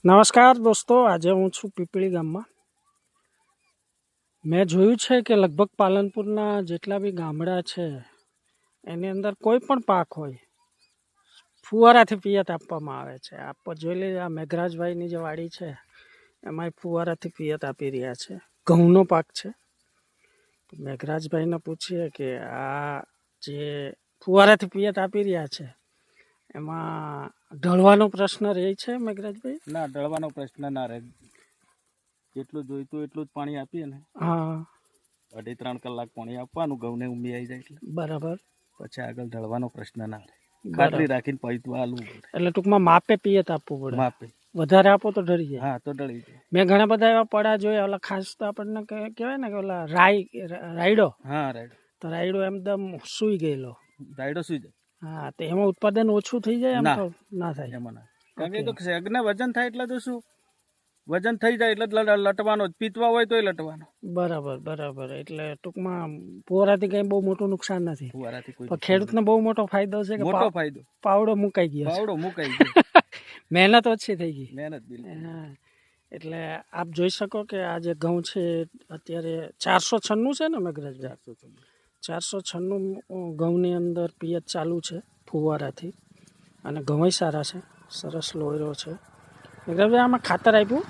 નમસ્કાર દોસ્તો, આજે હું છું પીપળી ગામમાં. મેં જોયું છે કે લગભગ પાલનપુરના જેટલા બી ગામડા છે એની અંદર કોઈ પણ પાક હોય ફુવારાથી પિયત આપવામાં આવે છે. આપ જોઈ લઈએ, આ મેઘરાજભાઈની જે વાડી છે એમાં ફુવારાથી પિયત આપી રહ્યા છે. ઘઉંનો પાક છે. મેઘરાજભાઈને પૂછીએ કે આ જે ફુવારાથી પિયત આપી રહ્યા છે એમાં ઢળવાનો પ્રશ્ન રહે છે મેઘરાજભાઈ? ના, ઢળવાનો પ્રશ્ન ના રહે. જેટલું જોઈતું એટલું જ પાણી આપીએ ને. હા, 2.5-3 કલાક પાણી આપવાનું, ઘઉંને ઊંબી આવી જાય એટલે બરાબર. પછી આગળ ઢળવાનો પ્રશ્ન ના રહે. ખાતરી રાખીને પૈતું હાલવું પડે. એટલે ટૂંકમાં માપે પિયત આપવું પડે. માપે વધારે આપો તો ઢળી જાય. હા, તો ઢળી જાય. મેં ઘણા બધા એવા પડા જોયા, ઓલા ખાસ તો આપણને કહેવાય ને કે ઓલા રાયડો. હા, રાયડો. તો રાયડો એકદમ સૂઈ ગયેલો. રાયડો સુઈ જાય. હા, તો એમાં ઉત્પાદન ઓછું થઈ જાય? એમ તો ના થાય. એમાં ના, કારણ કે તો શેગને વજન થાય એટલે તો શું, વજન થઈ જાય એટલે લટવાનો, પીતવા હોય તોય લટવાનો. બરાબર બરાબર. એટલે ટૂંકમાં ફુવારાથી કઈ બહુ મોટું નુકસાન નથી. ફુવારાથી કોઈ પણ ખેડૂતને બહુ મોટો ફાયદો છે કે મોટો ફાયદો, પાવડો મુકાઈ ગયો. પાવડો મુકાઈ ગયો. મહેનત ઓછી થઈ ગઈ. મહેનત બિલકુલ. હા, એટલે આપ જોઈ શકો કે આ જે ઘઉં છે અત્યારે 496 છે ને મેઘરાજ? 496 ઘઉંની અંદર પિયત ચાલુ છે ફુવારાથી, અને ઘઉં સારા છે, સરસ લોયરો છે. મેઘરાજભાઈ, આમાં ખાતર આપ્યું?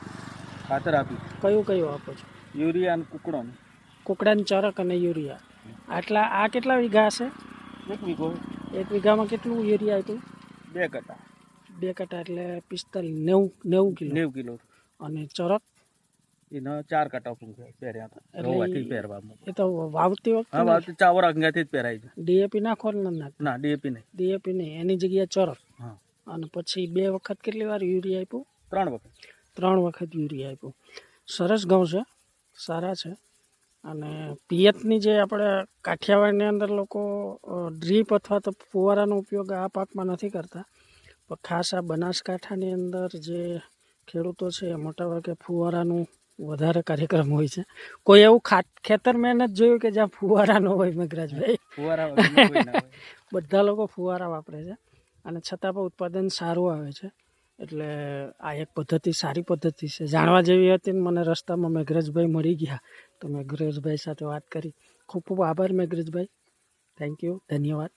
ખાતર આપ્યું. કયું આપો છો? યુરિયા અને કુકડોનું. કુકડાની ચરક અને યુરિયા. આ કેટલા વીઘા હશે? 1 વીઘો. 1 વીઘામાં કેટલું યુરિયા આપ્યું? 2 કટા. 2 કટા એટલે 45 90 કિલો. 90 કિલો. અને ચરક એનો 4 કટા પહેર્યા હતા. એ તો વાવતી વખતે? હા, વાવતી ચાવર અંગાથી જ પહેરાય છે. ડીએપી નાખો ને? ના, ડીએપી નહીં. ડીએપી નહીં, એની જગ્યાએ ચરક. હા. અને પછી 2 વખત કેટલી વાર યુરિયા આપ્યું? 3 વખત. 3 વખત યુરિયા આપ્યું. સરસ ઘઉં છે, સારા છે. અને પિયતની જે આપણે કાઠિયાવાડની અંદર લોકો ડ્રીપ અથવા તો ફુવારાનો ઉપયોગ આ પાકમાં નથી કરતા, પણ ખાસ આ બનાસકાંઠાની અંદર જે ખેડૂતો છે એ મોટાભાગે ફુવારાનું વધારે કાર્યક્રમ હોય છે. કોઈ એવું ખેતર મેં નથી જોયું કે જ્યાં ફુવારા ન હોય મેઘરાજભાઈ. ફુવારા બધા લોકો ફુવારા વાપરે છે, અને છતાં પણ ઉત્પાદન સારું આવે છે. એટલે આ એક પદ્ધતિ, સારી પદ્ધતિ છે, જાણવા જેવી હતી. મને રસ્તામાં મેઘરાજભાઈ મળી ગયા તો મેઘરાજભાઈ સાથે વાત કરી. ખૂબ ખૂબ આભાર મેઘરાજભાઈ. થેન્ક યુ, ધન્યવાદ.